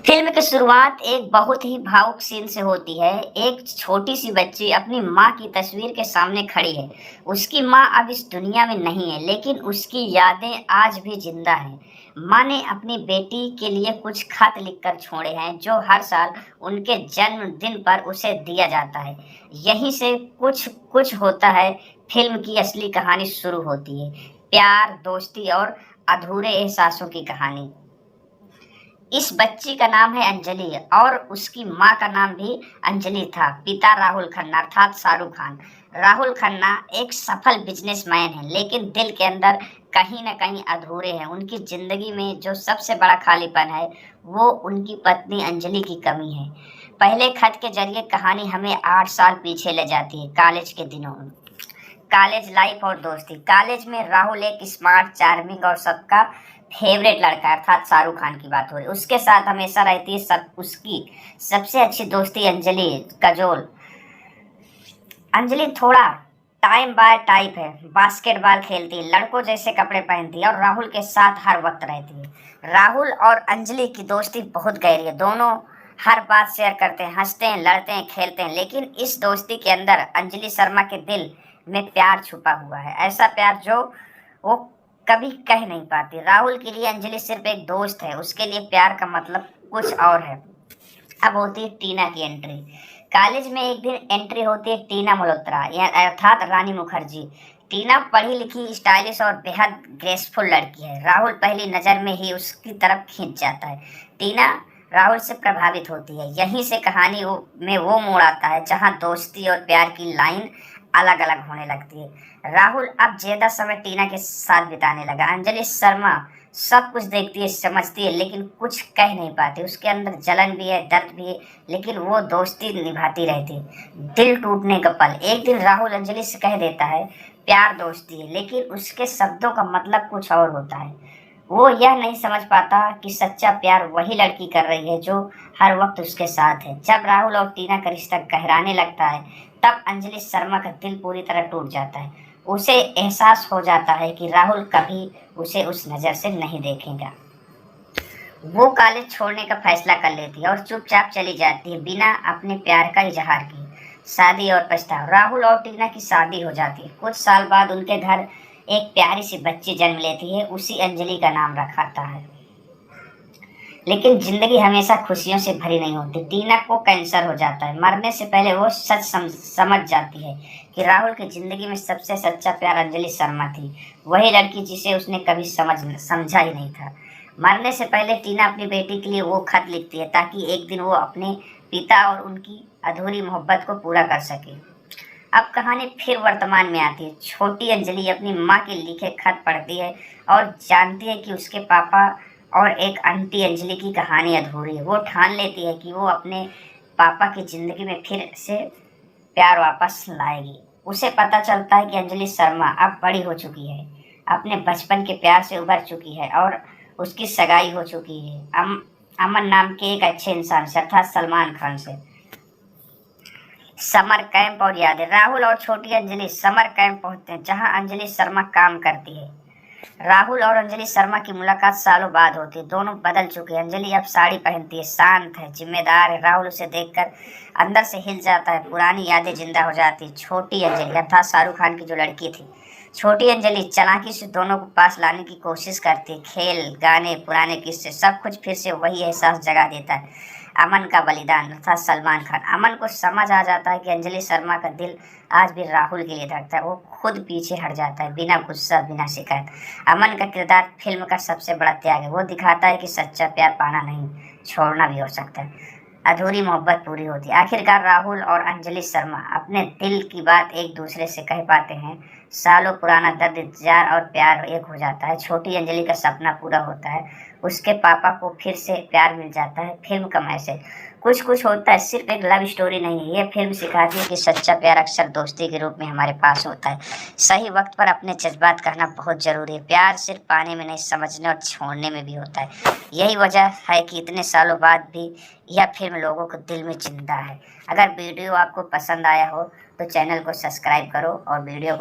Film की शुरुआत एक बहुत ही भावुक सीन से होती है। एक छोटी सी बच्ची अपनी माँ की तस्वीर के सामने खड़ी है। उसकी माँ अब इस दुनिया में नहीं है, लेकिन उसकी यादें आज भी जिंदा हैं। माँ ने अपनी बेटी के लिए कुछ खत लिखकर छोड़े हैं, जो हर साल उनके जन्मदिन पर उसे दिया जाता है। यहीं से कुछ कुछ होता है। फिल्म की असली कहानी शुरू होती है। प्यार, दोस्ती और अधूरे एहसासों की कहानी। इस बच्ची का नाम है अंजलि और उसकी माँ का नाम भी अंजलि था। पिता राहुल खन्ना अर्थात शाहरुख खान। राहुल खन्ना एक सफल बिजनेसमैन है, लेकिन दिल के अंदर कहीं न कहीं अधूरे हैं। उनकी जिंदगी में जो सबसे बड़ा खालीपन है, वो उनकी पत्नी अंजलि की कमी है। पहले खत के जरिए कहानी हमें 8 साल पीछे ले जाती है, कॉलेज के दिनों में। कॉलेज लाइफ और दोस्ती। कॉलेज में राहुल एक स्मार्ट, चार्मिंग और सबका फेवरेट लड़का अर्थात शाहरुख खान की बात हो रही है। उसके साथ हमेशा रहती है उसकी सबसे अच्छी दोस्ती अंजलि कजोल। अंजलि थोड़ा टाइम बाय टाइप है। बास्केटबॉल खेलती है, लड़कों जैसे कपड़े पहनती है और राहुल के साथ हर वक्त रहती है। राहुल और अंजलि की दोस्ती बहुत गहरी है। दोनों हर बात शेयर करते हैं, हंसते हैं, लड़ते हैं, खेलते हैं। लेकिन इस दोस्ती के अंदर अंजलि शर्मा के दिल में प्यार छुपा हुआ है। ऐसा प्यार जो वो कभी कह नहीं पाती। राहुल के लिए अंजलि सिर्फ एक दोस्त है, उसके लिए प्यार का मतलब कुछ और है। अब होती है टीना की एंट्री। कॉलेज में एक दिन एंट्री होती है टीना मल्होत्रा अर्थात रानी मुखर्जी। टीना पढ़ी लिखी, स्टाइलिश और बेहद ग्रेसफुल लड़की है। राहुल पहली नजर में ही उसकी तरफ खींच जाता है। टीना राहुल से प्रभावित होती है। यहीं से कहानी में वो मोड़ आता है जहां दोस्ती और प्यार की लाइन अलग अलग होने लगती है। राहुल अब ज्यादा समय टीना के साथ बिताने लगा। अंजलि शर्मा सब कुछ देखती है, समझती है, लेकिन कुछ कह नहीं पाती। उसके अंदर जलन भी है, दर्द भी है, लेकिन वो दोस्ती निभाती रहती है। दिल टूटने का पल। एक दिन राहुल अंजलि से कह देता है प्यार दोस्ती है, लेकिन उसके शब्दों का मतलब कुछ और होता है। वो यह नहीं समझ पाता कि सच्चा प्यार वही लड़की कर रही है जो हर वक्त उसके साथ है। जब राहुल और टीना का रिश्ता गहराने लगता है, तब अंजलि शर्मा का दिल पूरी तरह टूट जाता है। उसे एहसास हो जाता है कि राहुल कभी उसे उस नज़र से नहीं देखेगा। वो कॉलेज छोड़ने का फैसला कर लेती है और चुपचाप चली जाती है, बिना अपने प्यार का इजहार किए। शादी और पछतावा। राहुल और टीना की शादी हो जाती है। कुछ साल बाद उनके घर एक प्यारी सी बच्ची जन्म लेती है। उसी अंजलि का नाम रखाता है। लेकिन जिंदगी हमेशा खुशियों से भरी नहीं होती। टीना को कैंसर हो जाता है। मरने से पहले वो सच समझ जाती है कि राहुल की जिंदगी में सबसे सच्चा प्यार अंजलि शर्मा थी, वही लड़की जिसे उसने कभी समझा ही नहीं था। मरने से पहले टीना अपनी बेटी के लिए वो खत लिखती है, ताकि एक दिन वो अपने पिता और उनकी अधूरी मोहब्बत को पूरा कर सके। अब कहानी फिर वर्तमान में आती है। छोटी अंजलि अपनी माँ के लिखे खत पढ़ती है और जानती है कि उसके पापा और एक आंटी अंजलि की कहानी अधूरी है। वो ठान लेती है कि वो अपने पापा की जिंदगी में फिर से प्यार वापस लाएगी। उसे पता चलता है कि अंजलि शर्मा अब बड़ी हो चुकी है, अपने बचपन के प्यार से उभर चुकी है और उसकी सगाई हो चुकी है अमन नाम के एक अच्छे इंसान से अर्थात सलमान खान से। समर कैंप और यादें। राहुल और छोटी अंजलि समर कैंप पहुंचते हैं, जहां अंजलि शर्मा काम करती है। राहुल और अंजलि शर्मा की मुलाकात सालों बाद होती है। दोनों बदल चुके हैं। अंजलि अब साड़ी पहनती है, शांत है, जिम्मेदार है। राहुल उसे देखकर अंदर से हिल जाता है। पुरानी यादें जिंदा हो जाती है। छोटी अंजलि अर्थात शाहरुख खान की जो लड़की थी, छोटी अंजलि चालाकी से दोनों को पास लाने की कोशिश करती है। खेल, गाने, पुराने किस्से, सब कुछ फिर से वही एहसास जगा देता है। अमन का बलिदान अर्थात सलमान खान। अमन को समझ आ जाता है कि अंजलि शर्मा का दिल आज भी राहुल के लिए धड़कता है। वो खुद पीछे हट जाता है, बिना गुस्सा, बिना शिकायत। अमन का किरदार फिल्म का सबसे बड़ा त्याग है। वो दिखाता है कि सच्चा प्यार पाना नहीं, छोड़ना भी हो सकता है। अधूरी मोहब्बत पूरी होती है। आखिरकार राहुल और अंजलि शर्मा अपने दिल की बात एक दूसरे से कह पाते हैं। सालों पुराना दर्द, इंतजार और प्यार एक हो जाता है। छोटी अंजलि का सपना पूरा होता है। उसके पापा को फिर से प्यार मिल जाता है। फिल्म का मैसेज कुछ कुछ होता है, सिर्फ एक लव स्टोरी नहीं है। ये फिल्म सिखाती है कि सच्चा प्यार अक्सर दोस्ती के रूप में हमारे पास होता है। सही वक्त पर अपने जज्बात कहना बहुत जरूरी है। प्यार सिर्फ पाने में नहीं, समझने और छोड़ने में भी होता है। यही वजह है कि इतने सालों बाद भी यह फिल्म लोगों के दिल में जिंदा है। अगर वीडियो आपको पसंद आया हो तो चैनल को सब्सक्राइब करो और वीडियो को